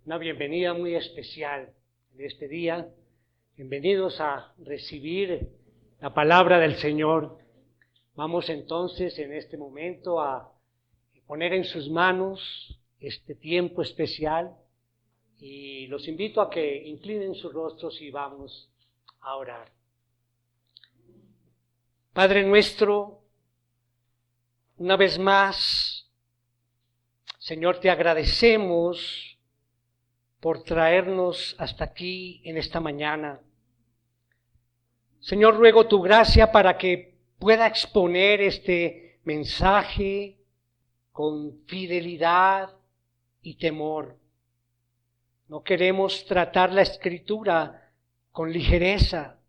una bienvenida muy especial en este día. Bienvenidos a recibir la palabra del Señor. Vamos entonces en este momento a poner en sus manos este tiempo especial y los invito a que inclinen sus rostros y vamos a orar. Padre nuestro, una vez más, Señor, te agradecemos por traernos hasta aquí en esta mañana. Señor, ruego tu gracia para que pueda exponer este mensaje con fidelidad y temor. No queremos tratar la Escritura con ligereza,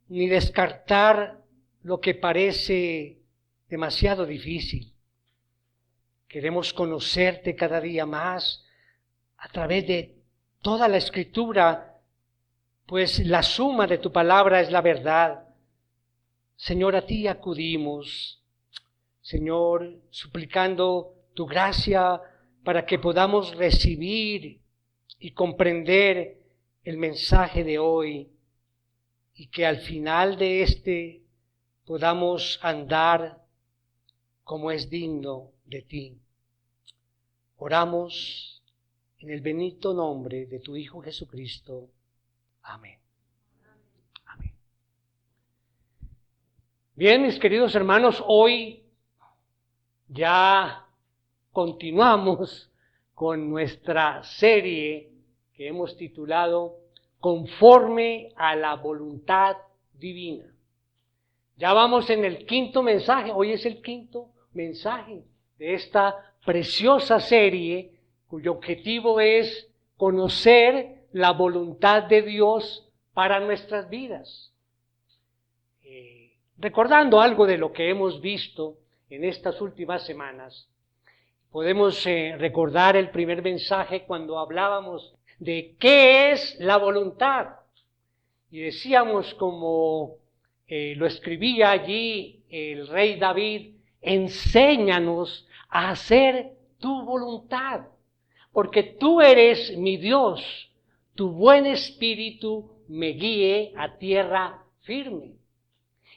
ni descartar lo que parece demasiado difícil. Queremos conocerte cada día más a través de toda la Escritura, pues la suma de tu palabra es la verdad. Señor, a ti acudimos, Señor, suplicando tu gracia para que podamos recibir y comprender el mensaje de hoy y que al final de este podamos andar como es digno de ti. Oramos en el bendito nombre de tu Hijo Jesucristo. Amén. Amén. Bien, mis queridos hermanos, hoy ya continuamos con nuestra serie que hemos titulado Conforme a la voluntad divina. Ya vamos en el quinto mensaje, hoy es el quinto mensaje de esta preciosa serie cuyo objetivo es conocer la voluntad de Dios para nuestras vidas. Recordando algo de lo que hemos visto en estas últimas semanas, podemos recordar el primer mensaje cuando hablábamos de qué es la voluntad. Y decíamos, como lo escribía allí el rey David, enséñanos a hacer tu voluntad, porque tú eres mi Dios, tu buen espíritu me guíe a tierra firme.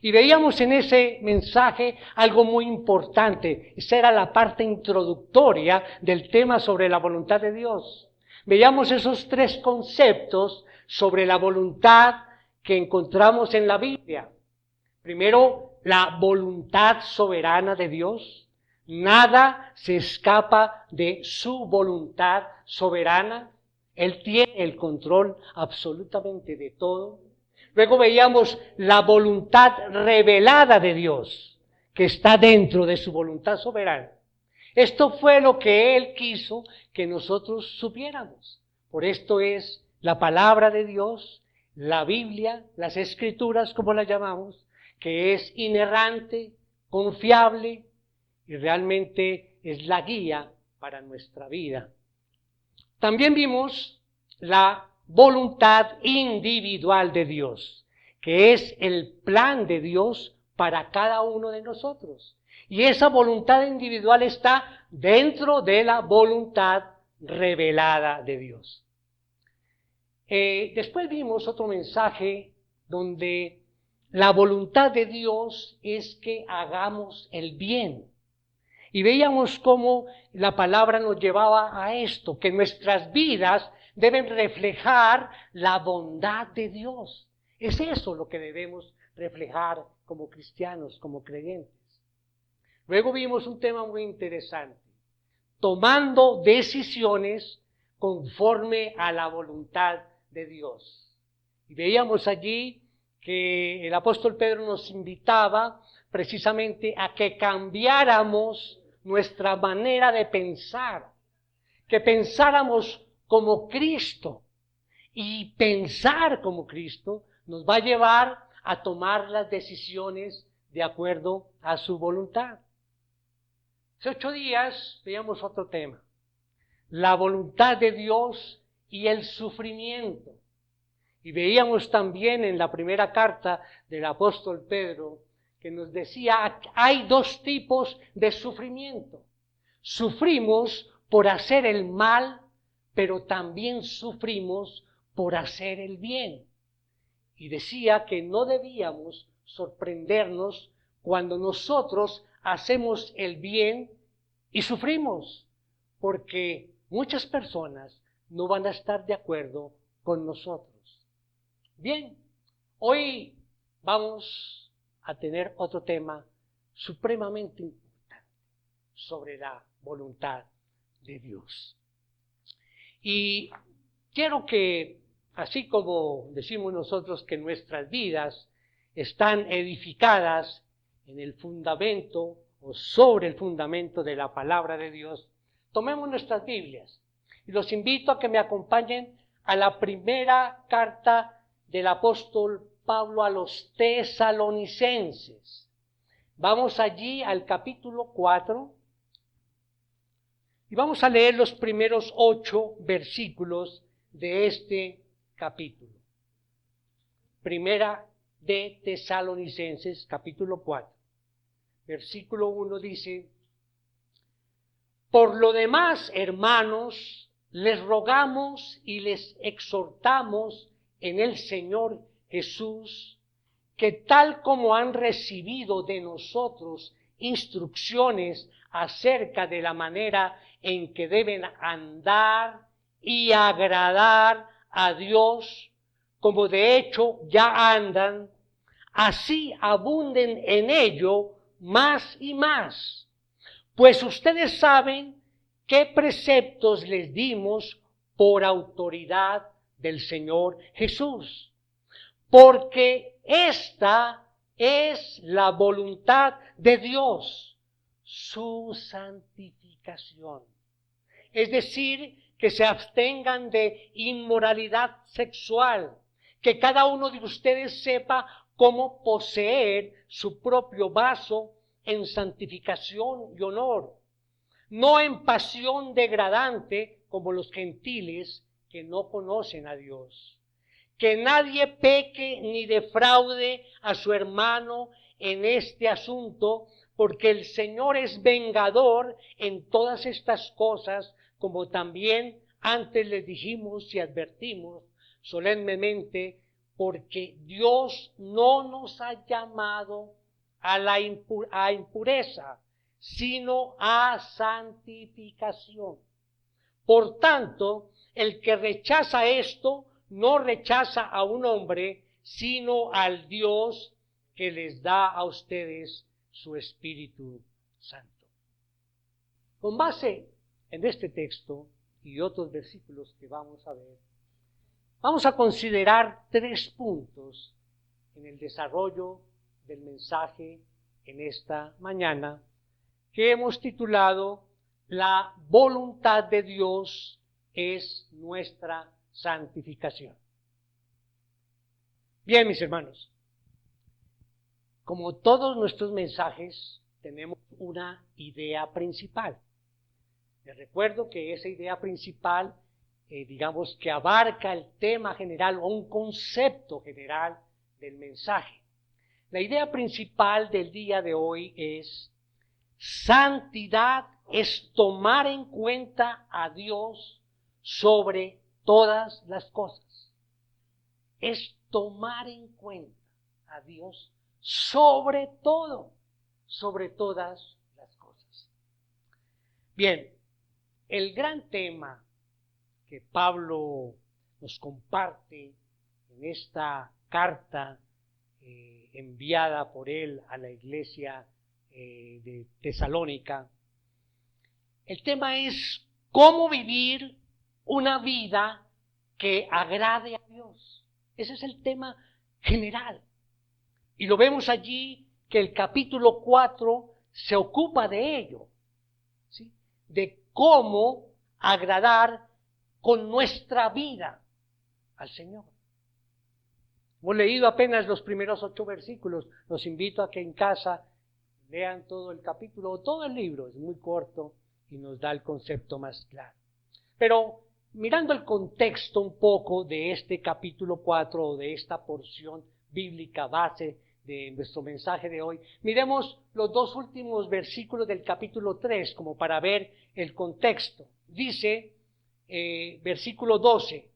Y veíamos en ese mensaje algo muy importante. Esa era la parte introductoria del tema sobre la voluntad de Dios. Veíamos esos tres conceptos sobre la voluntad que encontramos en la Biblia. Primero, la voluntad soberana de Dios. Nada se escapa de su voluntad soberana. Él tiene el control absolutamente de todo. Luego veíamos la voluntad revelada de Dios, que está dentro de su voluntad soberana. Esto fue lo que Él quiso que nosotros supiéramos. Por esto es la palabra de Dios, la Biblia, las Escrituras, como la llamamos, que es inerrante, confiable y realmente es la guía para nuestra vida. También vimos la voluntad individual de Dios, que es el plan de Dios para cada uno de nosotros. Y esa voluntad individual está dentro de la voluntad revelada de Dios. Después vimos otro mensaje donde la voluntad de Dios es que hagamos el bien. Y veíamos cómo la palabra nos llevaba a esto, que nuestras vidas deben reflejar la bondad de Dios. Es eso lo que debemos reflejar como cristianos, como creyentes. Luego vimos un tema muy interesante, tomando decisiones conforme a la voluntad de Dios. Y veíamos allí que el apóstol Pedro nos invitaba precisamente a que cambiáramos nuestra manera de pensar, que pensáramos como Cristo. Y pensar como Cristo nos va a llevar a tomar las decisiones de acuerdo a su voluntad. Hace 8 días veíamos otro tema, la voluntad de Dios y el sufrimiento. Y veíamos también en la primera carta del apóstol Pedro que nos decía, hay 2 tipos de sufrimiento. Sufrimos por hacer el mal pero también sufrimos por hacer el bien. Y decía que no debíamos sorprendernos cuando nosotros hacemos el bien y sufrimos, porque muchas personas no van a estar de acuerdo con nosotros. Bien, hoy vamos a tener otro tema supremamente importante sobre la voluntad de Dios. Y quiero que, así como decimos nosotros que nuestras vidas están edificadas en el fundamento o sobre el fundamento de la palabra de Dios, tomemos nuestras Biblias y los invito a que me acompañen a la primera carta del apóstol Pablo a los tesalonicenses. Vamos allí al capítulo 4 y vamos a leer los primeros 8 versículos de este capítulo. Primera de Tesalonicenses, capítulo 4. Versículo 1 dice: Por lo demás, hermanos, les rogamos y les exhortamos en el Señor Jesús, que tal como han recibido de nosotros instrucciones acerca de la manera en que deben andar y agradar a Dios, como de hecho ya andan, así abunden en ello más y más. Pues ustedes saben qué preceptos les dimos por autoridad del Señor Jesús, porque esta es la voluntad de Dios, su santificación. Es decir, que se abstengan de inmoralidad sexual, que cada uno de ustedes sepa cómo poseer su propio vaso en santificación y honor, no en pasión degradante como los gentiles que no conocen a Dios. Que nadie peque ni defraude a su hermano en este asunto, porque el Señor es vengador en todas estas cosas, como también antes les dijimos y advertimos solemnemente, porque Dios no nos ha llamado a impureza, sino a santificación. Por tanto, el que rechaza esto, no rechaza a un hombre, sino al Dios que les da a ustedes su Espíritu Santo. Con base en este texto y otros versículos que vamos a ver, vamos a considerar 3 puntos en el desarrollo del mensaje en esta mañana, que hemos titulado La voluntad de Dios es nuestra santificación. Bien, mis hermanos, como todos nuestros mensajes, tenemos una idea principal. Les recuerdo que esa idea principal, digamos que abarca el tema general o un concepto general del mensaje. La idea principal del día de hoy es: santidad es tomar en cuenta a Dios sobre todas las cosas. Es tomar en cuenta a Dios sobre todo, sobre todas las cosas. Bien, el gran tema que Pablo nos comparte en esta carta enviada por él a la iglesia de Tesalónica, el tema es cómo vivir una vida que agrade a Dios. Ese es el tema general. Y lo vemos allí que el capítulo 4 se ocupa de ello, ¿sí? De cómo agradar con nuestra vida al Señor. Hemos leído apenas los primeros 8 versículos. Los invito a que en casa lean todo el capítulo o todo el libro. Es muy corto y nos da el concepto más claro. Pero mirando el contexto un poco de este capítulo 4 o de esta porción bíblica base de nuestro mensaje de hoy, miremos los 2 últimos versículos del capítulo 3 como para ver el contexto. Dice versículo 12,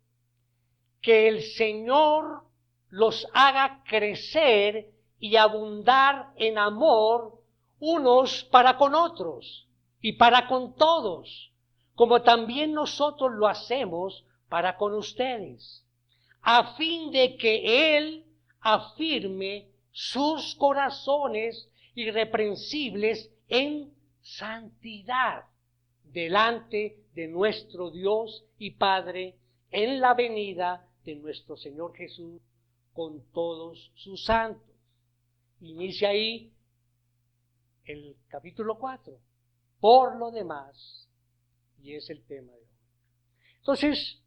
que el Señor los haga crecer y abundar en amor unos para con otros y para con todos, como también nosotros lo hacemos para con ustedes, a fin de que Él afirme sus corazones irreprensibles en santidad delante de nuestro Dios y Padre en la venida de nuestro Señor Jesús con todos sus santos. Inicia ahí el capítulo 4. Por lo demás, y es el tema de hoy. Entonces,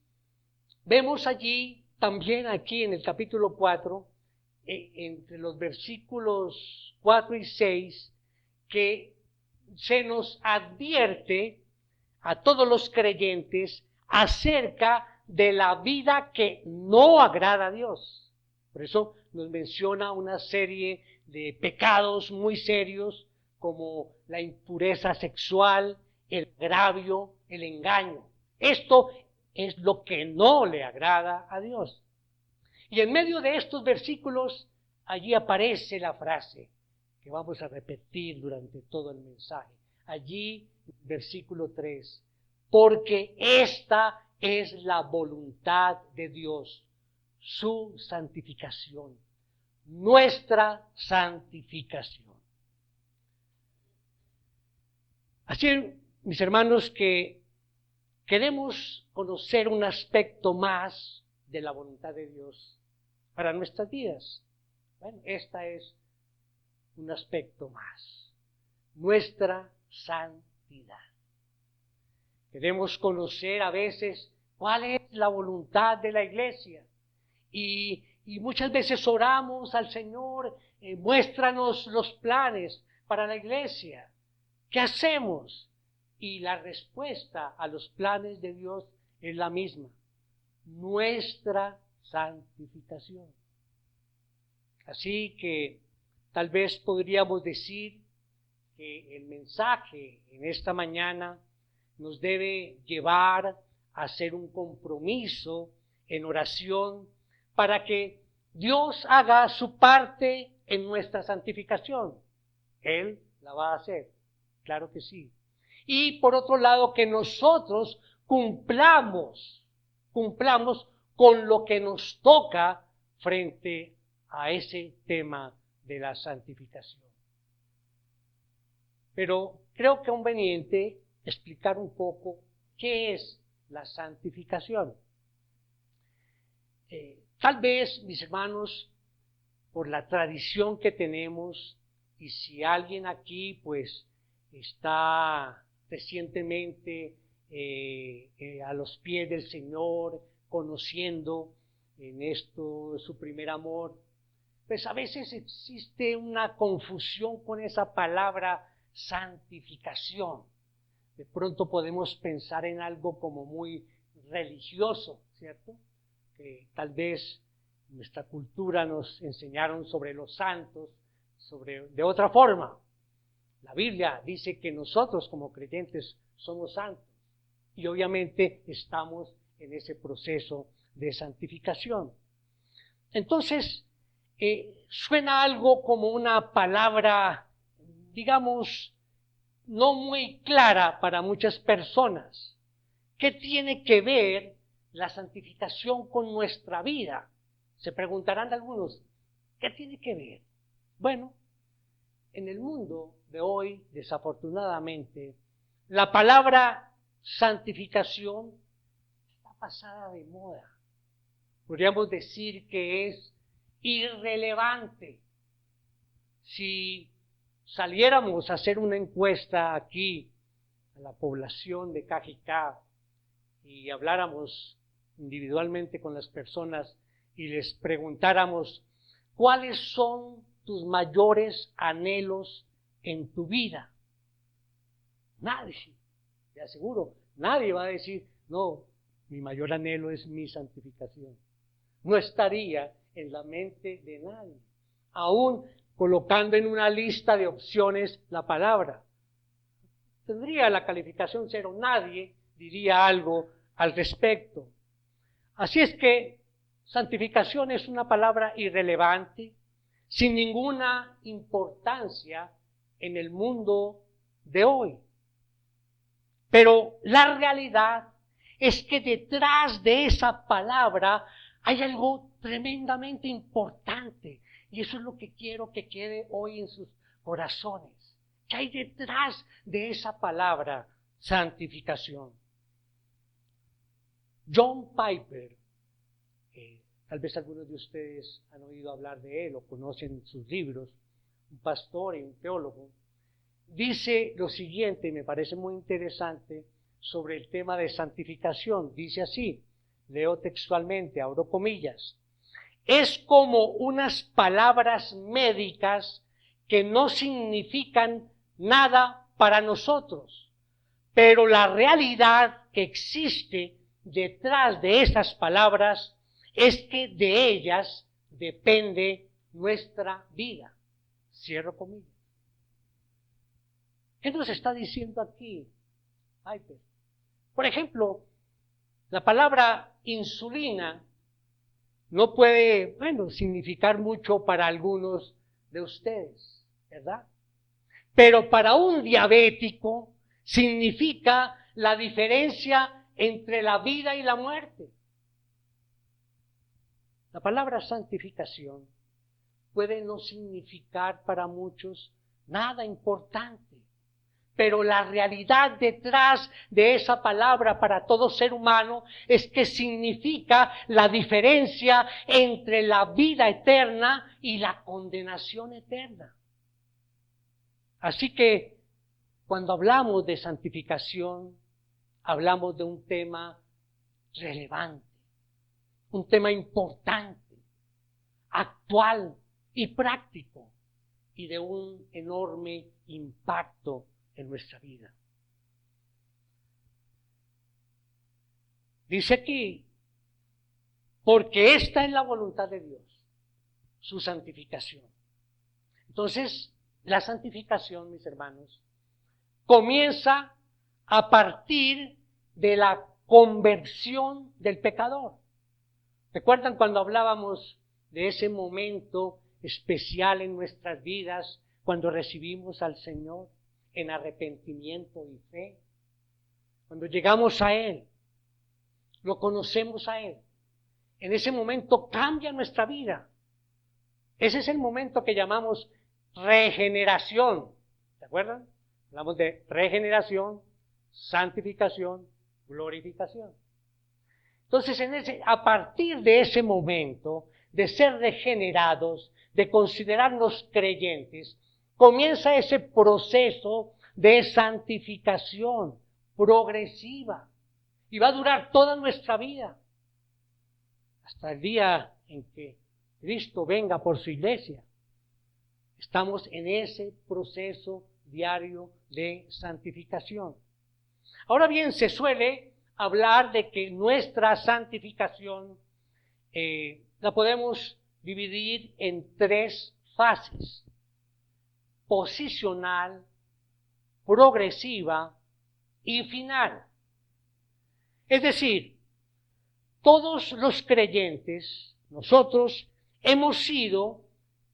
vemos allí, también aquí en el capítulo 4, entre los versículos 4 y 6, que se nos advierte a todos los creyentes acerca de la vida que no agrada a Dios. Por eso nos menciona una serie de pecados muy serios como la impureza sexual, el agravio, el engaño. Esto es lo que no le agrada a Dios. Y en medio de estos versículos, allí aparece la frase que vamos a repetir durante todo el mensaje. Allí, versículo 3, porque esta es la voluntad de Dios, su santificación, nuestra santificación. Así, mis hermanos, que queremos conocer un aspecto más de la voluntad de Dios para nuestras vidas. Bueno, esta es un aspecto más, nuestra santidad. Queremos conocer a veces cuál es la voluntad de la iglesia y muchas veces oramos al Señor, muéstranos los planes para la iglesia. ¿Qué hacemos? Y la respuesta a los planes de Dios es la misma, nuestra santificación. Así que tal vez podríamos decir que el mensaje en esta mañana nos debe llevar a hacer un compromiso en oración para que Dios haga su parte en nuestra santificación. Él la va a hacer, claro que sí. Y por otro lado, que nosotros cumplamos con lo que nos toca frente a ese tema de la santificación. Pero creo conveniente explicar un poco qué es la santificación. Tal vez, mis hermanos, por la tradición que tenemos, y si alguien aquí pues está recientemente a los pies del Señor, conociendo en esto su primer amor, pues a veces existe una confusión con esa palabra santificación. De pronto podemos pensar en algo como muy religioso, ¿cierto? Que tal vez en nuestra cultura nos enseñaron sobre los santos, de otra forma. La Biblia dice que nosotros como creyentes somos santos y obviamente estamos en ese proceso de santificación. Entonces, suena algo como una palabra, digamos, no muy clara para muchas personas. ¿Qué tiene que ver la santificación con nuestra vida? Se preguntarán algunos, ¿qué tiene que ver? Bueno, en el mundo de hoy, desafortunadamente, la palabra santificación está pasada de moda. Podríamos decir que es irrelevante. Si saliéramos a hacer una encuesta aquí a la población de Cajicá y habláramos individualmente con las personas y les preguntáramos cuáles son tus mayores anhelos en tu vida, nadie, te aseguro, nadie va a decir, no, mi mayor anhelo es mi santificación. No estaría en la mente de nadie, aún colocando en una lista de opciones la palabra. Tendría la calificación 0, nadie diría algo al respecto. Así es que santificación es una palabra irrelevante, sin ninguna importancia en el mundo de hoy. Pero la realidad es que detrás de esa palabra hay algo tremendamente importante. Y eso es lo que quiero que quede hoy en sus corazones. ¿Qué hay detrás de esa palabra santificación? John Piper, tal vez algunos de ustedes han oído hablar de él o conocen sus libros, un pastor y un teólogo, dice lo siguiente, y me parece muy interesante, sobre el tema de santificación. Dice así, leo textualmente, abro comillas: es como unas palabras médicas que no significan nada para nosotros, pero la realidad que existe detrás de esas palabras es que de ellas depende nuestra vida. Cierro comillas. ¿Qué nos está diciendo aquí Piper? Por ejemplo, la palabra insulina no puede, significar mucho para algunos de ustedes, ¿verdad? Pero para un diabético significa la diferencia entre la vida y la muerte. La palabra santificación puede no significar para muchos nada importante, pero la realidad detrás de esa palabra para todo ser humano es que significa la diferencia entre la vida eterna y la condenación eterna. Así que cuando hablamos de santificación, hablamos de un tema relevante, un tema importante, actual y práctico, y de un enorme impacto en nuestra vida. Dice aquí, porque esta es la voluntad de Dios, su santificación. Entonces, la santificación, mis hermanos, comienza a partir de la conversión del pecador. ¿Recuerdan cuando hablábamos de ese momento especial en nuestras vidas cuando recibimos al Señor en arrepentimiento y fe? Cuando llegamos a Él, lo conocemos a Él. En ese momento cambia nuestra vida. Ese es el momento que llamamos regeneración. ¿Se acuerdan? Hablamos de regeneración, santificación, glorificación. Entonces, a partir de ese momento de ser regenerados, de considerarnos creyentes, comienza ese proceso de santificación progresiva y va a durar toda nuestra vida hasta el día en que Cristo venga por su iglesia. Estamos en ese proceso diario de santificación. Ahora bien, se suele hablar de que nuestra santificación la podemos dividir en 3 fases: posicional, progresiva y final. Es decir, todos los creyentes, nosotros, hemos sido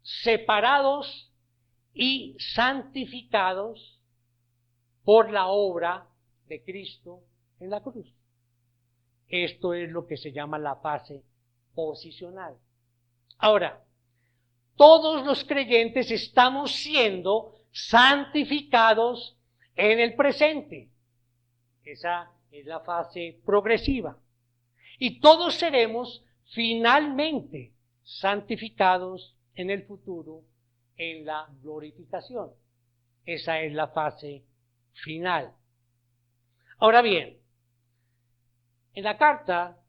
separados y santificados por la obra de Cristo en la cruz. Esto es lo que se llama la fase posicional. Ahora, todos los creyentes estamos siendo santificados en el presente. Esa es la fase progresiva. Y todos seremos finalmente santificados en el futuro en la glorificación. Esa es la fase final. Ahora bien, en la carta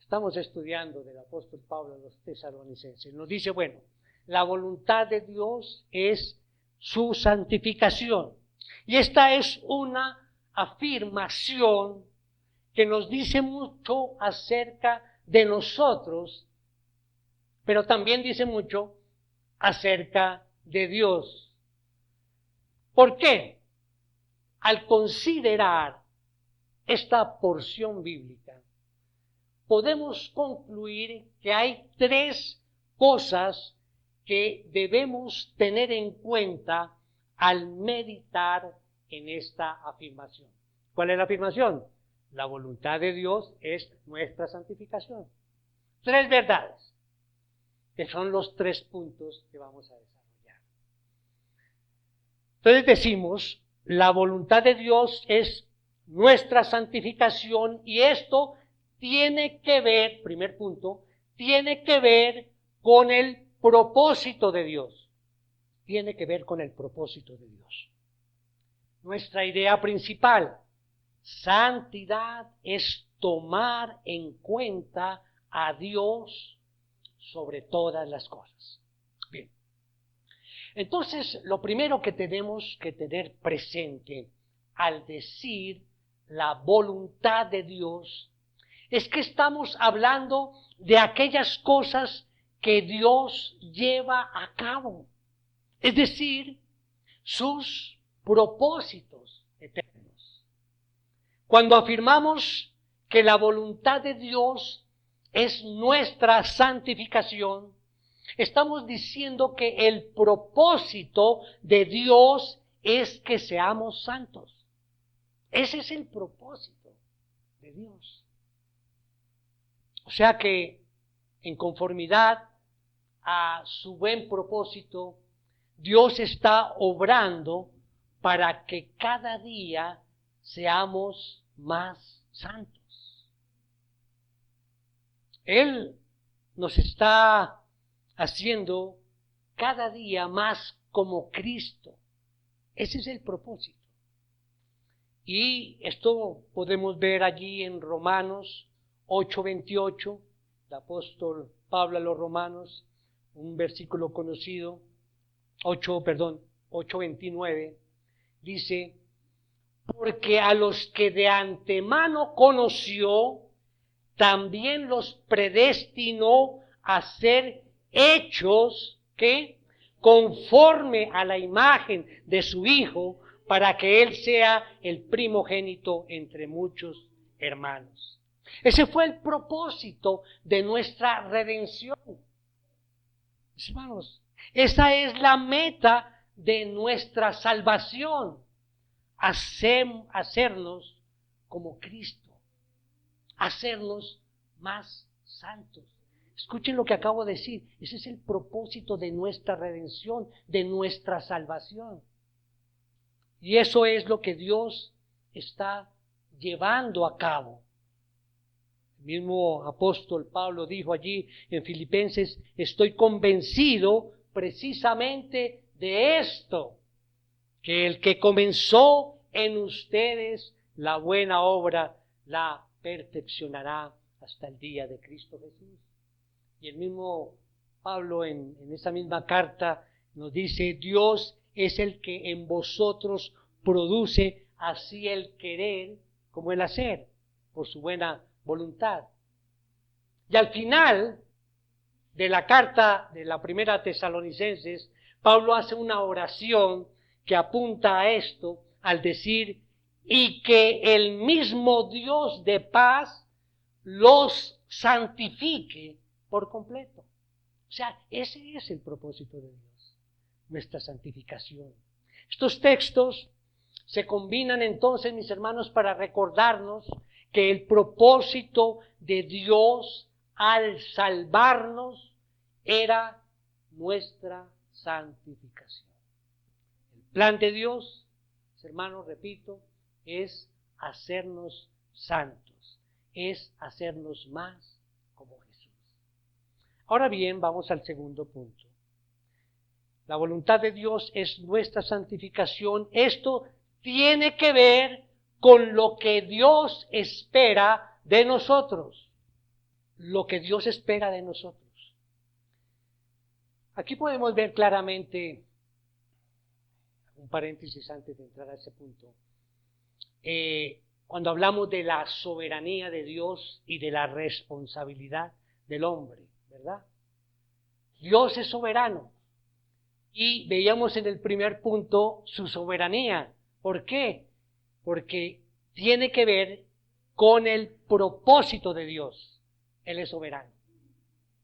estamos estudiando del apóstol Pablo a los tesalonicenses, nos dice, bueno, la voluntad de Dios es su santificación. Y esta es una afirmación que nos dice mucho acerca de nosotros, pero también dice mucho acerca de Dios. ¿Por qué? Al considerar esta porción bíblica, podemos concluir que hay tres cosas que debemos tener en cuenta al meditar en esta afirmación. ¿Cuál es la afirmación? La voluntad de Dios es nuestra santificación. Tres verdades, que son los tres puntos que vamos a desarrollar. Entonces decimos, la voluntad de Dios es nuestra santificación, y esto tiene que ver, primer punto, tiene que ver con el propósito de Dios. Tiene que ver con el propósito de Dios. Nuestra idea principal, santidad, es tomar en cuenta a Dios sobre todas las cosas. Bien. Entonces, lo primero que tenemos que tener presente al decir la voluntad de Dios es que estamos hablando de aquellas cosas que Dios lleva a cabo, es decir, sus propósitos eternos. Cuando afirmamos que la voluntad de Dios es nuestra santificación, estamos diciendo que el propósito de Dios es que seamos santos. Ese es el propósito de Dios. O sea que, en conformidad a su buen propósito, Dios está obrando para que cada día seamos más santos. Él nos está haciendo cada día más como Cristo. Ese es el propósito. Y esto podemos ver allí en Romanos 8:28, el apóstol Pablo a los Romanos, un versículo conocido, 8:29, dice, porque a los que de antemano conoció, también los predestinó a ser hechos, ¿qué? Conforme a la imagen de su Hijo, para que Él sea el primogénito entre muchos hermanos. Ese fue el propósito de nuestra redención. Hermanos, esa es la meta de nuestra salvación, hacernos como Cristo, hacernos más santos. Escuchen lo que acabo de decir, ese es el propósito de nuestra redención, de nuestra salvación. Y eso es lo que Dios está llevando a cabo. El mismo apóstol Pablo dijo allí en Filipenses, estoy convencido precisamente de esto, que el que comenzó en ustedes la buena obra la perfeccionará hasta el día de Cristo Jesús. Y el mismo Pablo en esa misma carta nos dice, Dios es el que en vosotros produce así el querer como el hacer, por su buena voluntad. Y al final de la carta de la primera Tesalonicenses, Pablo hace una oración que apunta a esto al decir, y que el mismo Dios de paz los santifique por completo. O sea, ese es el propósito de Dios, nuestra santificación. Estos textos se combinan entonces, mis hermanos, para recordarnos que el propósito de Dios al salvarnos era nuestra santificación. El plan de Dios, mis hermanos, repito, es hacernos santos, es hacernos más como Jesús. Ahora bien, vamos al segundo punto. La voluntad de Dios es nuestra santificación. Esto tiene que ver con lo que Dios espera de nosotros. Lo que Dios espera de nosotros. Aquí podemos ver claramente, un paréntesis antes de entrar a ese punto, cuando hablamos de la soberanía de Dios y de la responsabilidad del hombre, ¿verdad? Dios es soberano y veíamos en el primer punto su soberanía. ¿Por qué? Porque tiene que ver con el propósito de Dios. Él es soberano,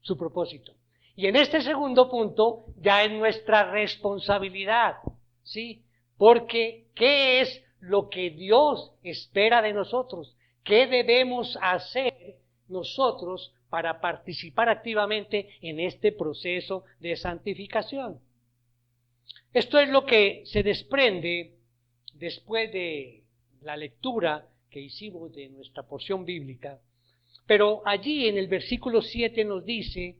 su propósito. Y en este segundo punto ya es nuestra responsabilidad, ¿sí? Porque ¿qué es lo que Dios espera de nosotros? ¿Qué debemos hacer nosotros para participar activamente en este proceso de santificación? Esto es lo que se desprende después de la lectura que hicimos de nuestra porción bíblica. Pero allí en el versículo 7 nos dice,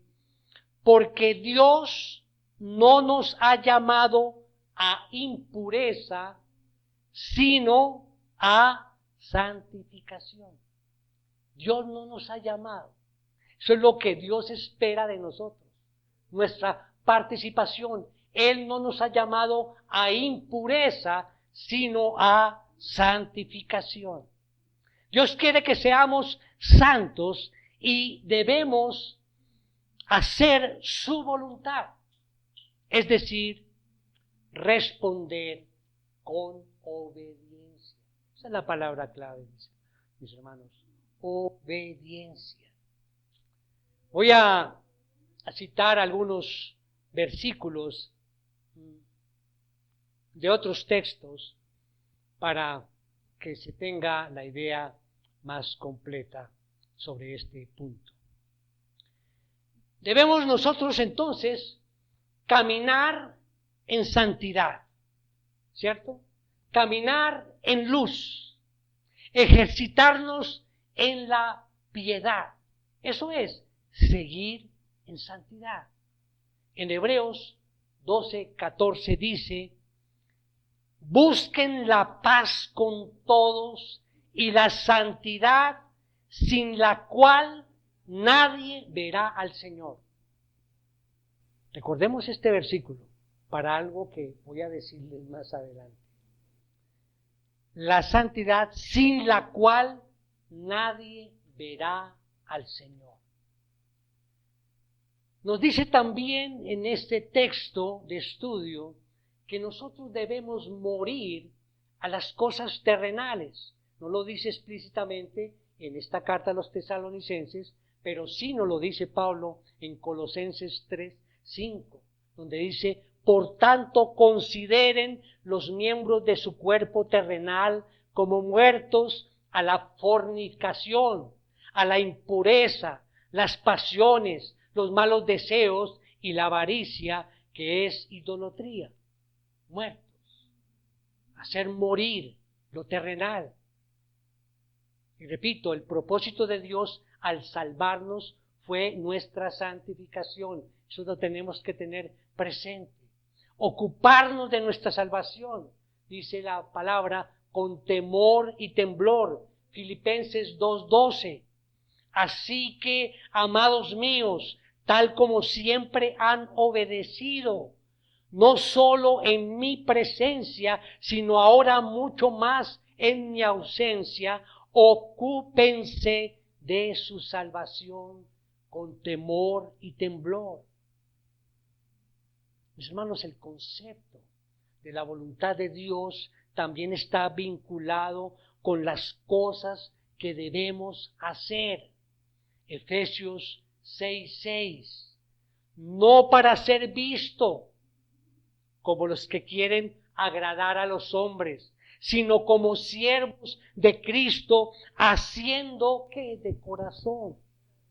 porque Dios no nos ha llamado a impureza, sino a santificación. Dios no nos ha llamado. Eso es lo que Dios espera de nosotros, nuestra participación. Él no nos ha llamado a impureza, sino a santificación. Dios quiere que seamos santos y debemos hacer su voluntad, es decir, responder con obediencia. Esa es la palabra clave, mis hermanos, obediencia. Voy a citar algunos versículos de otros textos para que se tenga la idea más completa sobre este punto. Debemos nosotros entonces caminar en santidad, ¿cierto? Caminar en luz, ejercitarnos en la piedad. Eso es, seguir en santidad. En Hebreos 12:14 dice, busquen la paz con todos y la santidad sin la cual nadie verá al Señor. Recordemos este versículo para algo que voy a decirles más adelante. La santidad sin la cual nadie verá al Señor. Nos dice también en este texto de estudio que nosotros debemos morir a las cosas terrenales. No lo dice explícitamente en esta carta a los tesalonicenses, pero sí nos lo dice Pablo en Colosenses 3:5, donde dice, por tanto consideren los miembros de su cuerpo terrenal como muertos a la fornicación, a la impureza, las pasiones, los malos deseos y la avaricia, que es idolatría. Muertos, hacer morir lo terrenal. Y repito, el propósito de Dios al salvarnos fue nuestra santificación. Eso lo tenemos que tener presente. Ocuparnos de nuestra salvación, dice la palabra, con temor y temblor. Filipenses 2:12. Así que, amados míos, tal como siempre han obedecido, no solo en mi presencia, sino ahora mucho más en mi ausencia, ocúpense de su salvación con temor y temblor. Mis hermanos, el concepto de la voluntad de Dios también está vinculado con las cosas que debemos hacer. Efesios 6:6. No para ser visto como los que quieren agradar a los hombres, sino como siervos de Cristo, haciendo que de corazón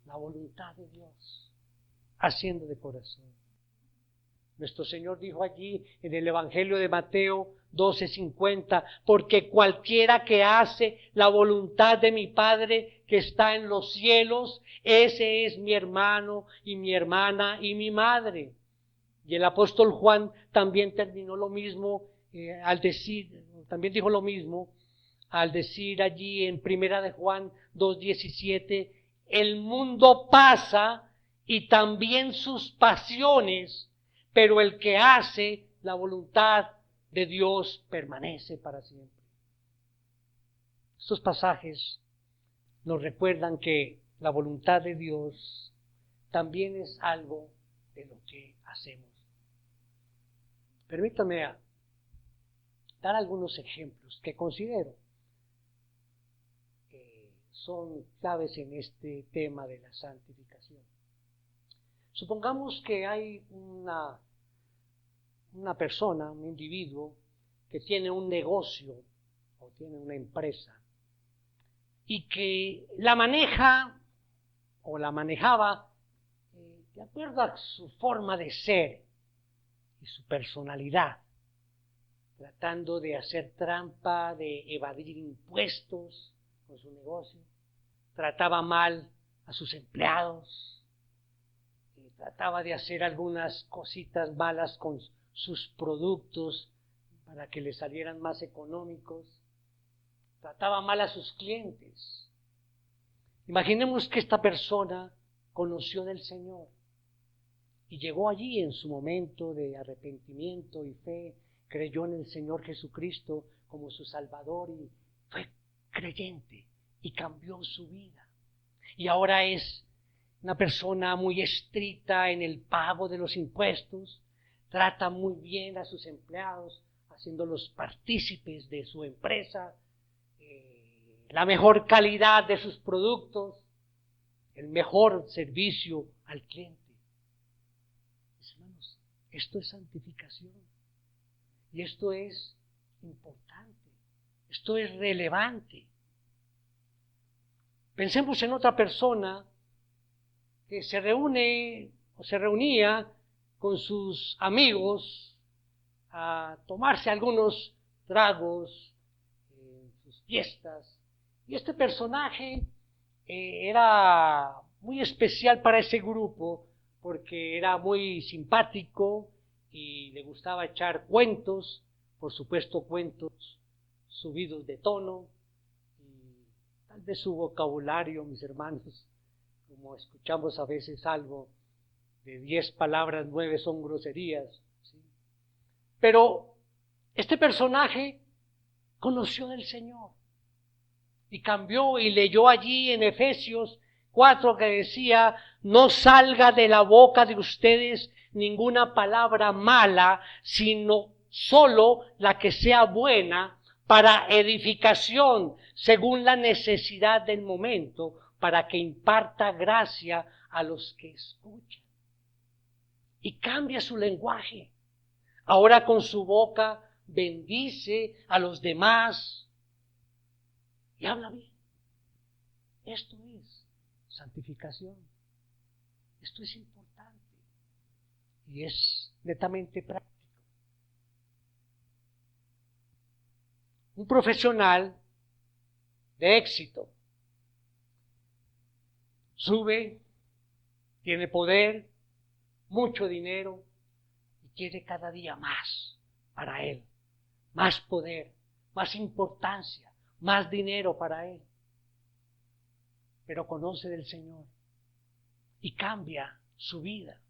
la voluntad de Dios, haciendo de corazón. Nuestro Señor dijo allí en el Evangelio de Mateo 12:50, porque cualquiera que hace la voluntad de mi Padre que está en los cielos, ese es mi hermano y mi hermana y mi madre. Y el apóstol Juan también terminó lo mismo también dijo lo mismo al decir allí en Primera de Juan 2:17, el mundo pasa y también sus pasiones, pero el que hace la voluntad de Dios permanece para siempre. Estos pasajes nos recuerdan que la voluntad de Dios también es algo de lo que hacemos. Permítame dar algunos ejemplos que considero son claves en este tema de la santificación. Supongamos que hay una persona, un individuo, que tiene un negocio o tiene una empresa y que la maneja o la manejaba de acuerdo a su forma de ser y su personalidad, tratando de hacer trampa, de evadir impuestos con su negocio, trataba mal a sus empleados, trataba de hacer algunas cositas malas con sus productos para que le salieran más económicos, trataba mal a sus clientes. Imaginemos que esta persona conoció del Señor y llegó allí en su momento de arrepentimiento y fe, creyó en el Señor Jesucristo como su Salvador y fue creyente y cambió su vida. Y ahora es una persona muy estricta en el pago de los impuestos, trata muy bien a sus empleados, haciéndolos partícipes de su empresa, la mejor calidad de sus productos, el mejor servicio al cliente. Mis hermanos, esto es santificación y esto es importante, esto es relevante. Pensemos en otra persona que se reúne o se reunía con sus amigos a tomarse algunos tragos en sus fiestas. Y este personaje era muy especial para ese grupo porque era muy simpático y le gustaba echar cuentos, por supuesto cuentos subidos de tono, y tal vez su vocabulario, mis hermanos, como escuchamos a veces algo, de 10 palabras, 9 son groserías, ¿sí? Pero este personaje conoció del Señor y cambió y leyó allí en Efesios 4 que decía: no salga de la boca de ustedes ninguna palabra mala, sino solo la que sea buena para edificación según la necesidad del momento, para que imparta gracia a los que escuchan. Y cambia su lenguaje. Ahora con su boca bendice a los demás y habla bien. Esto es santificación. Esto es importante y es netamente práctico. Un profesional de éxito sube, tiene poder, mucho dinero y quiere cada día más para él, más poder, más importancia, más dinero para él. Pero conoce del Señor y cambia su vida.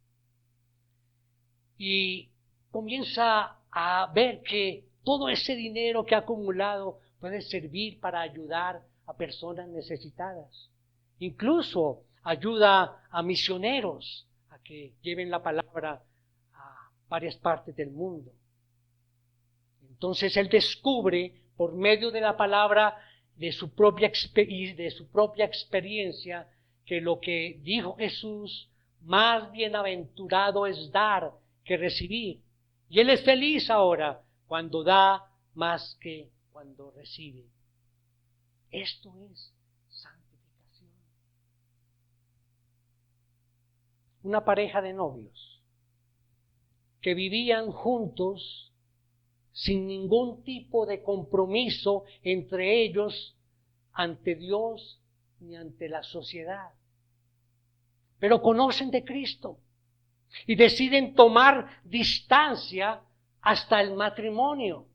Y comienza a ver que todo ese dinero que ha acumulado puede servir para ayudar a personas necesitadas. Incluso ayuda a misioneros a que lleven la palabra a varias partes del mundo. Entonces él descubre por medio de la palabra de su propia experiencia que lo que dijo Jesús, más bienaventurado es dar que recibir. Y él es feliz ahora cuando da más que cuando recibe. Esto es santificación. Una pareja de novios que vivían juntos sin ningún tipo de compromiso entre ellos ante Dios ni ante la sociedad. Pero conocen de Cristo y deciden tomar distancia hasta el matrimonio.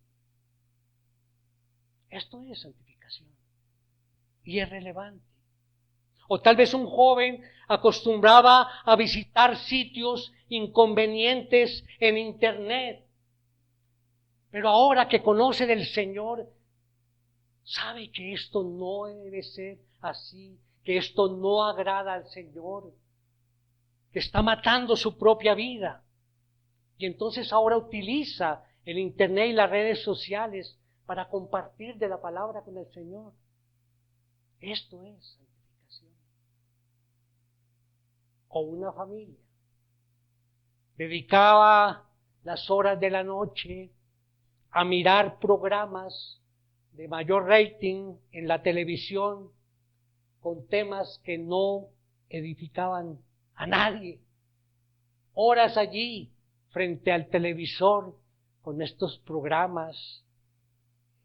Esto es santificación y es relevante. O tal vez un joven acostumbraba a visitar sitios inconvenientes en internet, pero ahora que conoce del Señor, sabe que esto no debe ser así, que esto no agrada al Señor, que está matando su propia vida. Y entonces ahora utiliza el internet y las redes sociales para compartir de la palabra con el Señor. Esto es santificación. O una familia dedicaba las horas de la noche a mirar programas de mayor rating en la televisión con temas que no edificaban a nadie. Horas allí frente al televisor con estos programas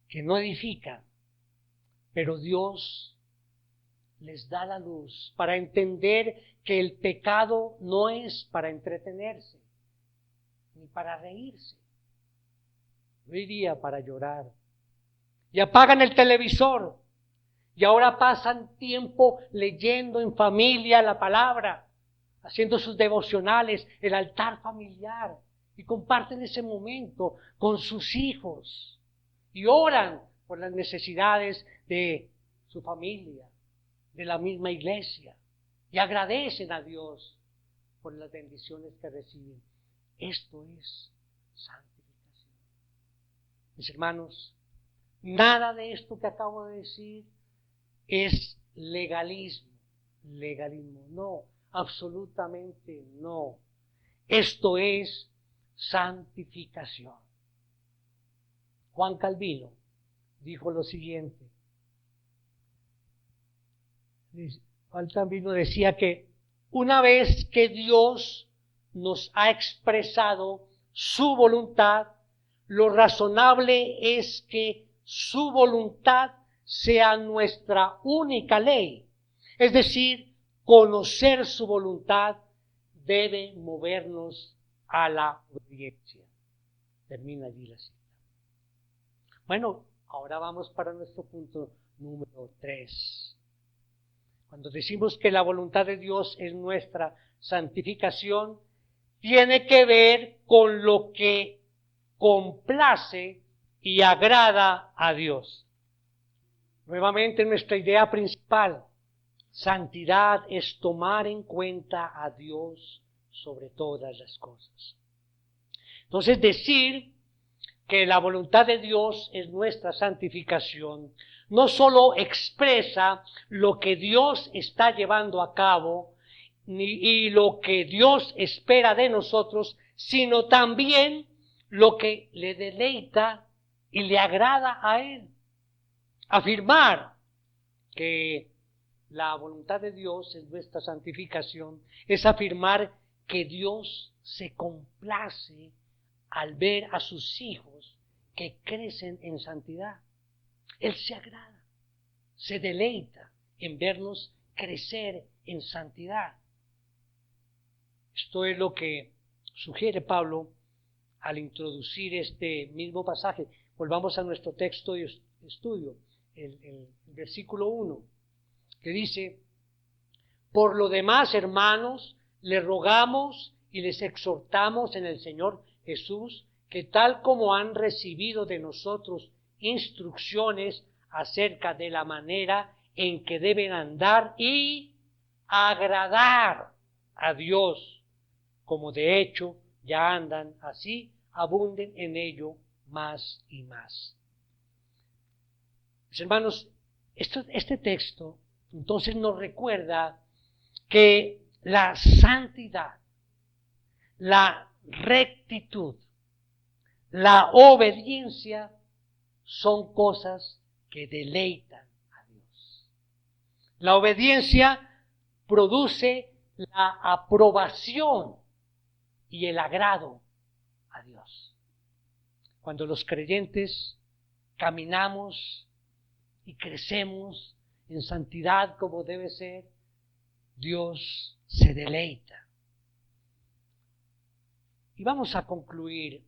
que no edifican, pero Dios les da la luz para entender que el pecado no es para entretenerse, ni para reírse. Yo iría para llorar. Y apagan el televisor, y ahora pasan tiempo leyendo en familia la palabra, haciendo sus devocionales, el altar familiar, y comparten ese momento con sus hijos, y oran por las necesidades de su familia, de la misma iglesia, y agradecen a Dios por las bendiciones que reciben. Esto es santificación. Mis hermanos, nada de esto que acabo de decir es legalismo. Legalismo, no, absolutamente no. Esto es santificación. Juan Calvino dijo lo siguiente. Juan Calvino decía que una vez que Dios nos ha expresado su voluntad, lo razonable es que su voluntad sea nuestra única ley. Es decir, conocer su voluntad debe movernos a la obediencia. Termina allí la cita. Bueno, ahora vamos para nuestro punto número 3. Cuando decimos que la voluntad de Dios es nuestra santificación, tiene que ver con lo que complace y agrada a Dios. Nuevamente nuestra idea principal, santidad es tomar en cuenta a Dios sobre todas las cosas. Entonces, decir que la voluntad de Dios es nuestra santificación no solo expresa lo que Dios está llevando a cabo y lo que Dios espera de nosotros, sino también lo que le deleita y le agrada a Él. Afirmar que la voluntad de Dios es nuestra santificación es afirmar que Dios se complace al ver a sus hijos que crecen en santidad. Él se agrada, se deleita en vernos crecer en santidad. Esto es lo que sugiere Pablo al introducir este mismo pasaje. Volvamos a nuestro texto de estudio, el versículo 1, que dice: por lo demás, hermanos, les rogamos y les exhortamos en el Señor Jesús, que tal como han recibido de nosotros instrucciones acerca de la manera en que deben andar y agradar a Dios, como de hecho ya andan así, abunden en ello más y más. Mis hermanos, este texto entonces nos recuerda que la santidad, la rectitud, la obediencia son cosas que deleitan a Dios. La obediencia produce la aprobación y el agrado a Dios. Cuando los creyentes caminamos y crecemos en santidad como debe ser, Dios se deleita. Y vamos a concluir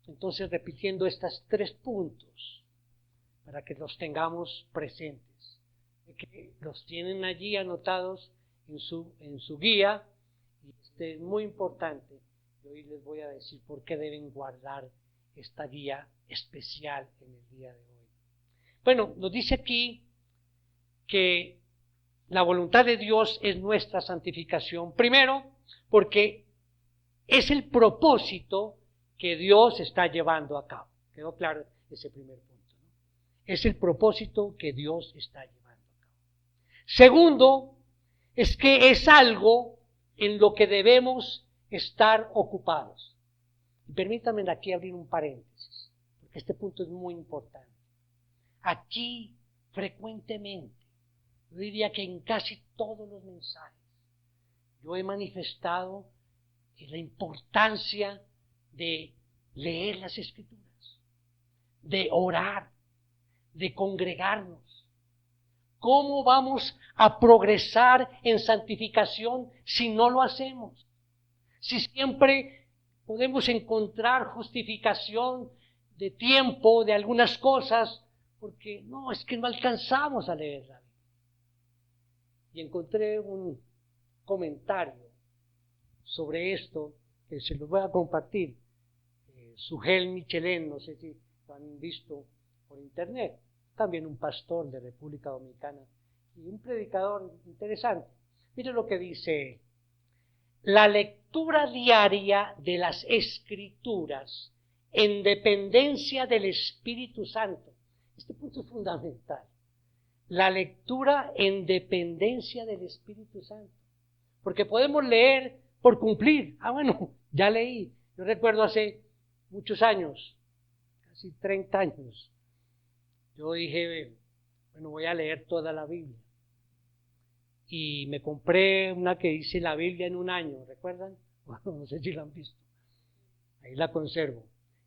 entonces repitiendo estos 3 puntos para que los tengamos presentes, que los tienen allí anotados en su guía, y este es muy importante. Y hoy les voy a decir por qué deben guardar esta guía especial en el día de hoy. Bueno, nos dice aquí que la voluntad de Dios es nuestra santificación. Primero, porque es el propósito que Dios está llevando a cabo. ¿Quedó claro ese primer punto, ¿no? Es el propósito que Dios está llevando a cabo. Segundo, es que es algo en lo que debemos estar ocupados. Y permítanme aquí abrir un paréntesis, porque este punto es muy importante. Aquí, frecuentemente, yo diría que en casi todos los mensajes, yo he manifestado la importancia de leer las Escrituras, de orar, de congregarnos. ¿Cómo vamos a progresar en santificación si no lo hacemos? Si siempre podemos encontrar justificación de tiempo, de algunas cosas, porque no, es que no alcanzamos a leer la Biblia. Y encontré un comentario sobre esto que se los voy a compartir. Sugel Michelén, no sé si lo han visto por internet, también un pastor de República Dominicana y un predicador interesante. Mire lo que dice: la lectura diaria de las Escrituras en dependencia del Espíritu Santo. Este punto es fundamental. La lectura en dependencia del Espíritu Santo. Porque podemos leer por cumplir. Bueno, ya leí. Yo recuerdo hace muchos años, casi 30 años, yo dije, bueno, voy a leer toda la Biblia. Y me compré una que dice la Biblia en un año, ¿recuerdan? Bueno, no sé si la han visto. Ahí la conservo.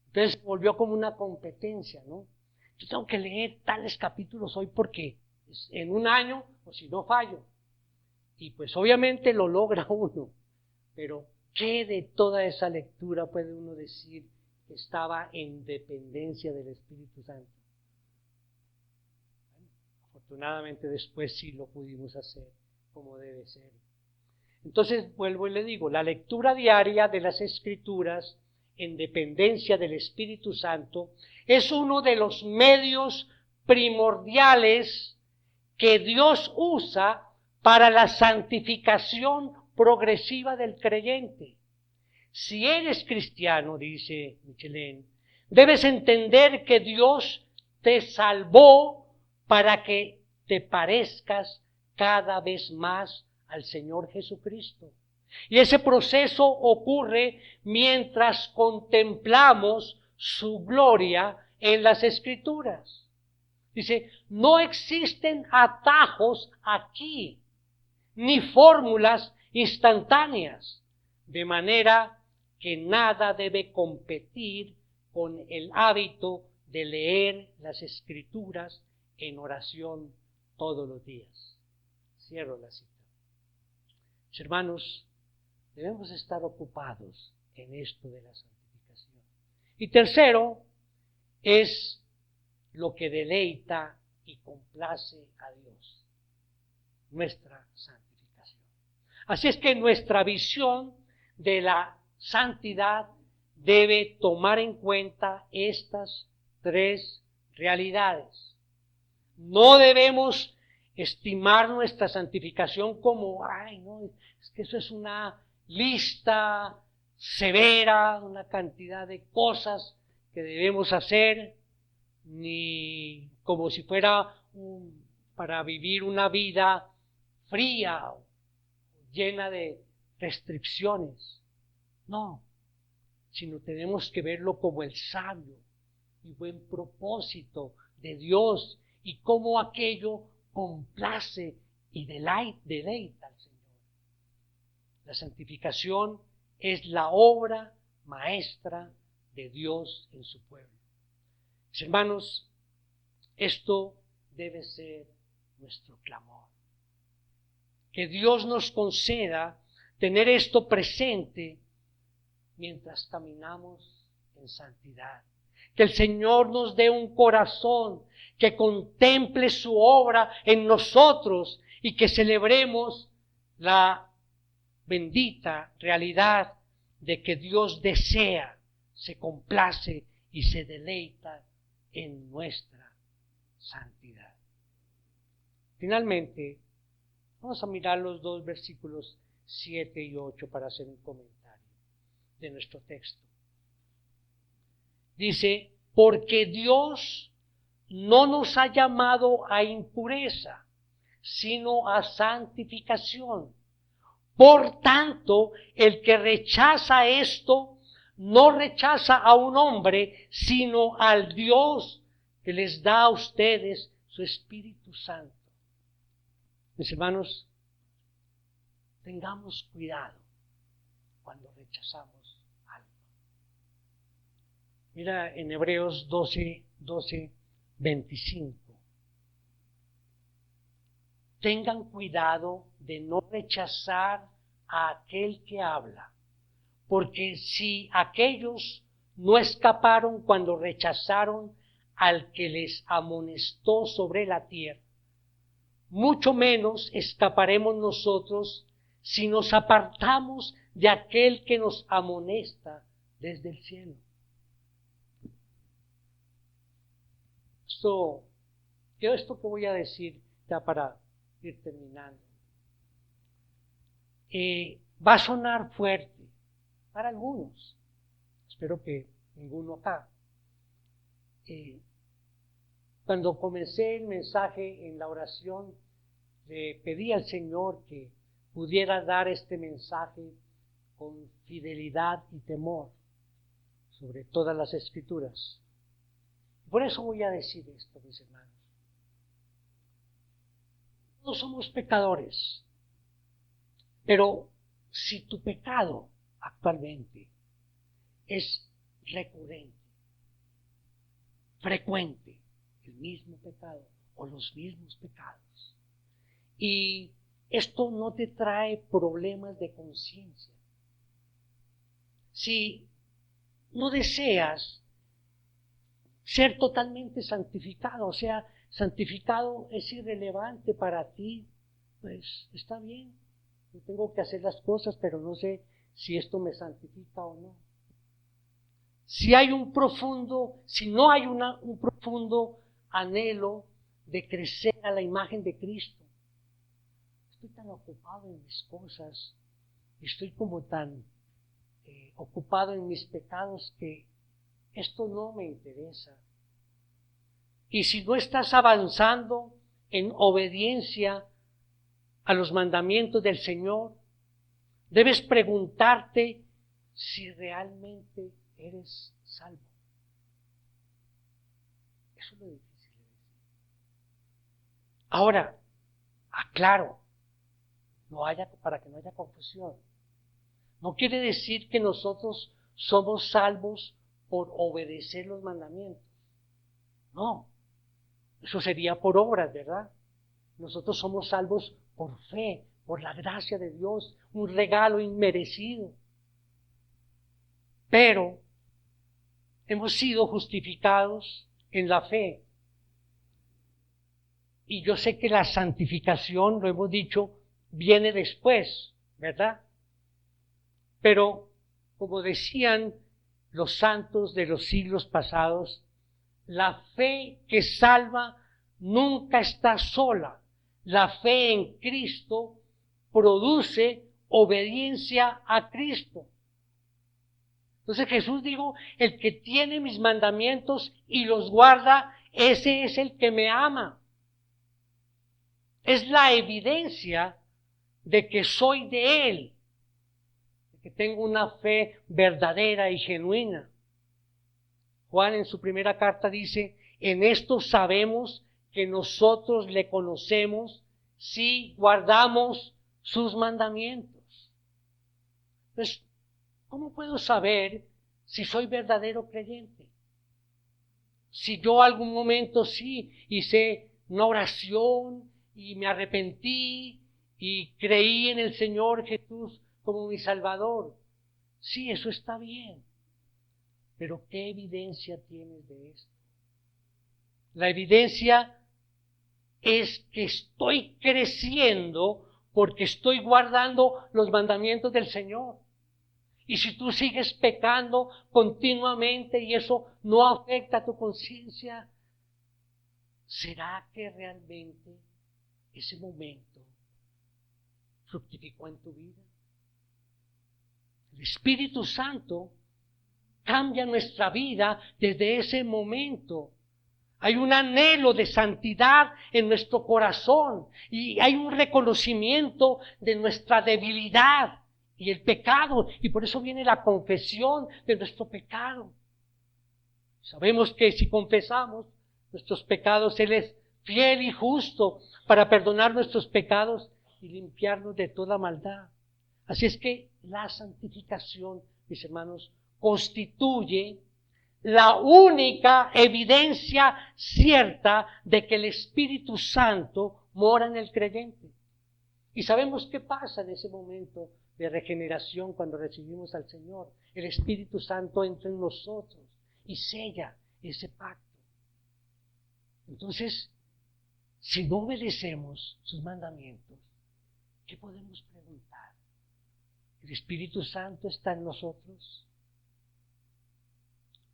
Entonces volvió como una competencia, ¿no? Yo tengo que leer tales capítulos hoy porque en un año, o si no fallo. Y pues obviamente lo logra uno. Pero ¿qué de toda esa lectura puede uno decir que estaba en dependencia del Espíritu Santo? Bueno, afortunadamente después sí lo pudimos hacer como debe ser. Entonces vuelvo y le digo, la lectura diaria de las Escrituras en dependencia del Espíritu Santo es uno de los medios primordiales que Dios usa para la santificación progresiva del creyente. Si eres cristiano, dice Michelén, debes entender que Dios te salvó para que te parezcas cada vez más al Señor Jesucristo. Y ese proceso ocurre mientras contemplamos su gloria en las Escrituras. Dice, no existen atajos aquí, ni fórmulas instantáneas, de manera que nada debe competir con el hábito de leer las Escrituras en oración todos los días. Cierro la cita. Mis hermanos, debemos estar ocupados en esto de la santificación. Y tercero, es lo que deleita y complace a Dios, nuestra santificación. Así es que nuestra visión de la santidad debe tomar en cuenta estas tres realidades. No debemos estimar nuestra santificación como, ay, no, es que eso es una lista severa, una cantidad de cosas que debemos hacer, ni como si fuera para vivir una vida fría, llena de restricciones. No, sino tenemos que verlo como el sabio y buen propósito de Dios y cómo aquello complace y deleita al Señor. La santificación es la obra maestra de Dios en su pueblo. Mis hermanos, esto debe ser nuestro clamor. Que Dios nos conceda tener esto presente mientras caminamos en santidad. Que el Señor nos dé un corazón que contemple su obra en nosotros y que celebremos la bendita realidad de que Dios desea, se complace y se deleita en nuestra santidad. Finalmente, vamos a mirar los dos versículos 7 y 8 para hacer un comentario de nuestro texto. Dice, porque Dios no nos ha llamado a impureza, sino a santificación. Por tanto, el que rechaza esto, no rechaza a un hombre, sino al Dios que les da a ustedes su Espíritu Santo. Mis hermanos, tengamos cuidado cuando rechazamos algo. Mira en Hebreos 12:25. Tengan cuidado de no rechazar a aquel que habla, porque si aquellos no escaparon cuando rechazaron al que les amonestó sobre la tierra, mucho menos escaparemos nosotros si nos apartamos de aquel que nos amonesta desde el cielo. Esto que voy a decir ya para ir terminando, va a sonar fuerte para algunos, espero que ninguno acá. Cuando comencé el mensaje en la oración, le pedí al Señor que pudiera dar este mensaje con fidelidad y temor sobre todas las Escrituras. Por eso voy a decir esto, mis hermanos. Todos somos pecadores, pero si tu pecado actualmente es recurrente, frecuente, el mismo pecado o los mismos pecados, y esto no te trae problemas de conciencia, si no deseas ser totalmente santificado, o sea, santificado es irrelevante para ti, pues está bien, yo tengo que hacer las cosas, pero no sé si esto me santifica o no. Si no hay un profundo anhelo de crecer a la imagen de Cristo, estoy tan ocupado en mis cosas, estoy como tan ocupado en mis pecados que esto no me interesa. Y si no estás avanzando en obediencia a los mandamientos del Señor, debes preguntarte si realmente eres salvo. Eso es lo difícil de decir. Ahora, aclaro, para que no haya confusión. No quiere decir que nosotros somos salvos por obedecer los mandamientos. No, eso sería por obras, ¿verdad? Nosotros somos salvos por fe, por la gracia de Dios, un regalo inmerecido. Pero hemos sido justificados en la fe. Y yo sé que la santificación, lo hemos dicho, viene después, ¿verdad? Pero, como decían los santos de los siglos pasados, la fe que salva nunca está sola. La fe en Cristo produce obediencia a Cristo. Entonces Jesús dijo, el que tiene mis mandamientos y los guarda, ese es el que me ama. Es la evidencia de que soy de Él, de que tengo una fe verdadera y genuina. Juan en su primera carta dice, en esto sabemos que nosotros le conocemos si guardamos sus mandamientos. Entonces, ¿cómo puedo saber si soy verdadero creyente? Si yo algún momento sí hice una oración y me arrepentí y creí en el Señor Jesús como mi Salvador. Sí, eso está bien. Pero ¿qué evidencia tienes de esto? La evidencia es que estoy creciendo porque estoy guardando los mandamientos del Señor. Y si tú sigues pecando continuamente y eso no afecta a tu conciencia, ¿será que realmente ese momento fructificó en tu vida? El Espíritu Santo cambia nuestra vida desde ese momento. Hay un anhelo de santidad en nuestro corazón y hay un reconocimiento de nuestra debilidad y el pecado. Y por eso viene la confesión de nuestro pecado. Sabemos que si confesamos nuestros pecados, Él es fiel y justo para perdonar nuestros pecados y limpiarnos de toda maldad. Así es que la santificación, mis hermanos, constituye la única evidencia cierta de que el Espíritu Santo mora en el creyente. Y sabemos qué pasa en ese momento de regeneración cuando recibimos al Señor. El Espíritu Santo entra en nosotros y sella ese pacto. Entonces, si no obedecemos sus mandamientos, ¿qué podemos preguntar? ¿El Espíritu Santo está en nosotros?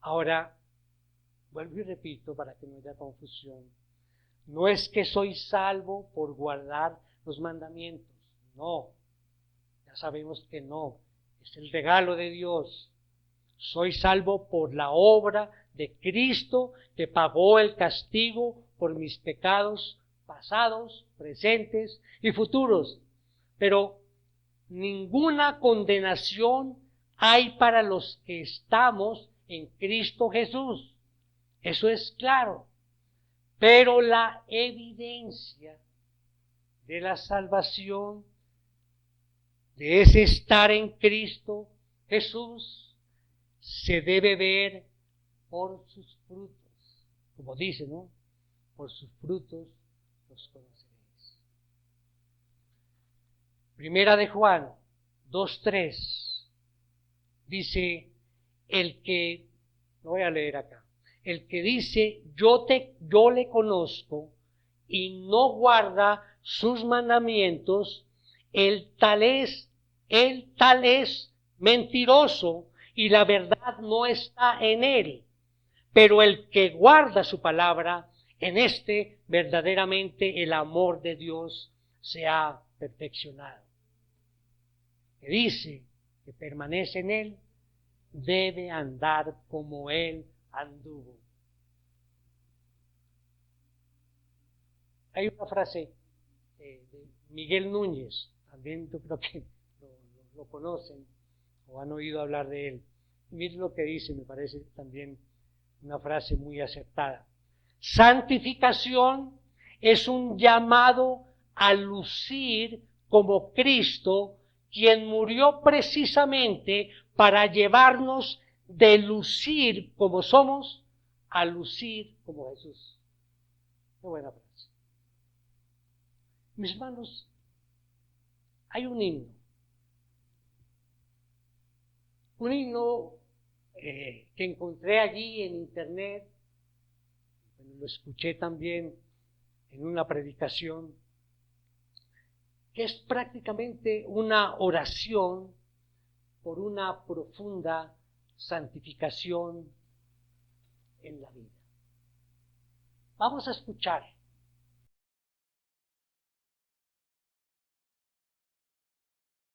Ahora, vuelvo y repito para que no haya confusión. No es que soy salvo por guardar los mandamientos. No, ya sabemos que no. Es el regalo de Dios. Soy salvo por la obra de Cristo que pagó el castigo por mis pecados pasados, presentes y futuros. Pero ninguna condenación hay para los que estamos en Cristo Jesús. Eso es claro. Pero la evidencia de la salvación, de ese estar en Cristo Jesús, se debe ver por sus frutos. Como dice, ¿no? Por sus frutos los conoceréis. Primera de Juan 2:3 dice, lo voy a leer acá, el que dice yo le conozco y no guarda sus mandamientos, el tal es mentiroso y la verdad no está en él. Pero el que guarda su palabra, en este verdaderamente el amor de Dios se ha perfeccionado. Que dice que permanece en él, debe andar como él anduvo. Hay una frase de Miguel Núñez, también yo creo que lo conocen o han oído hablar de él. Miren lo que dice, me parece también una frase muy acertada. Santificación es un llamado a lucir como Cristo, quien murió precisamente para llevarnos de lucir como somos a lucir como Jesús. Qué buena frase. Mis hermanos, hay un himno que encontré allí en internet, lo escuché también en una predicación, que es prácticamente una oración por una profunda santificación en la vida. Vamos a escuchar.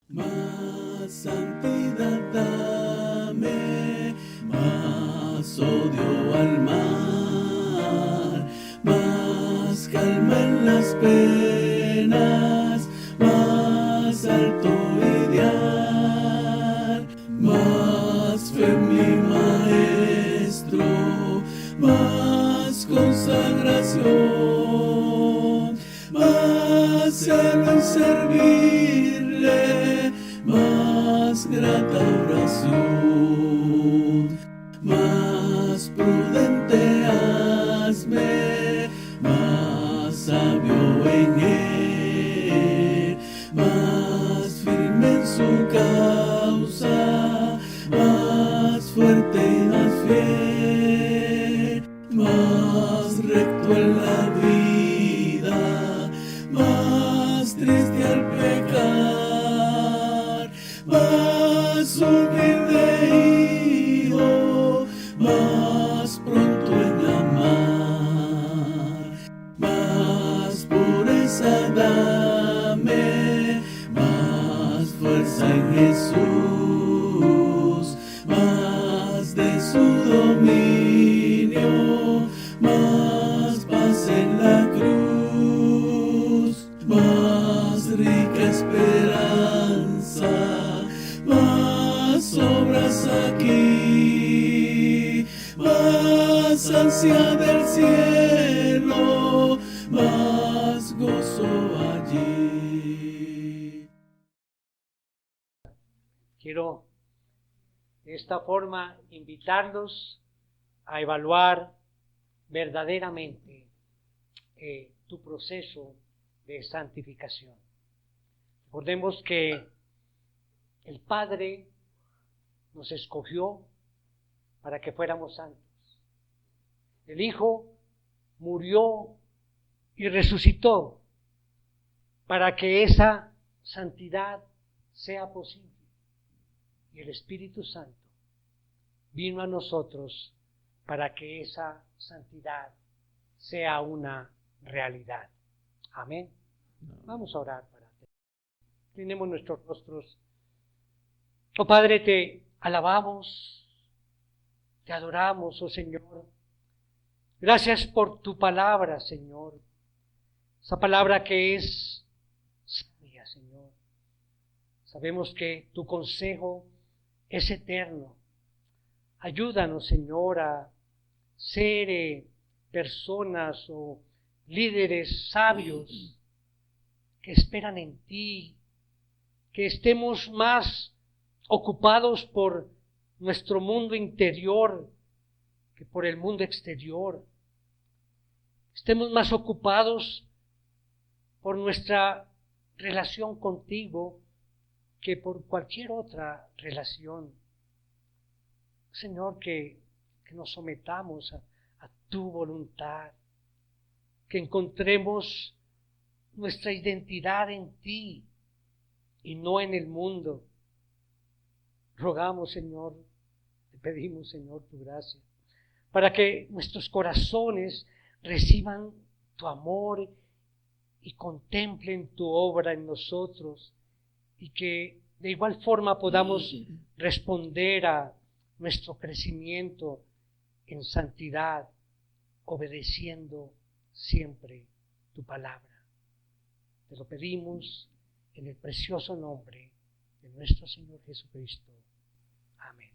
Más santidad dame, más odio al mar, más calma en las penas, más alto ideal, más fe en mi maestro, más consagración, más celo en servirle, más grata oración, más prudente hazme, más sabio en él, más firme en su causa, más fuerte y más fiel, más recto en la vida, más triste al pecar, más humilde hijo, más pronto en amar, más pureza dame, más fuerza en Jesús, más de su dominio, más abundancia del cielo, más gozo allí. Quiero de esta forma invitarlos a evaluar verdaderamente tu proceso de santificación. Recordemos que el Padre nos escogió para que fuéramos santos. El Hijo murió y resucitó para que esa santidad sea posible. Y el Espíritu Santo vino a nosotros para que esa santidad sea una realidad. Amén. Vamos a orar para ti. Tenemos nuestros rostros. Oh Padre, te alabamos, te adoramos, oh Señor. Gracias por tu palabra, Señor. Esa palabra que es sabia, Señor. Sabemos que tu consejo es eterno. Ayúdanos, Señor, a ser personas o líderes sabios que esperan en ti, que estemos más ocupados por nuestro mundo interior que por el mundo exterior. Estemos más ocupados por nuestra relación contigo que por cualquier otra relación. Señor, que nos sometamos a tu voluntad, que encontremos nuestra identidad en ti y no en el mundo. Rogamos, Señor, te pedimos, Señor, tu gracia, para que nuestros corazones reciban tu amor y contemplen tu obra en nosotros, y que de igual forma podamos responder a nuestro crecimiento en santidad, obedeciendo siempre tu palabra. Te lo pedimos en el precioso nombre de nuestro Señor Jesucristo. Amén.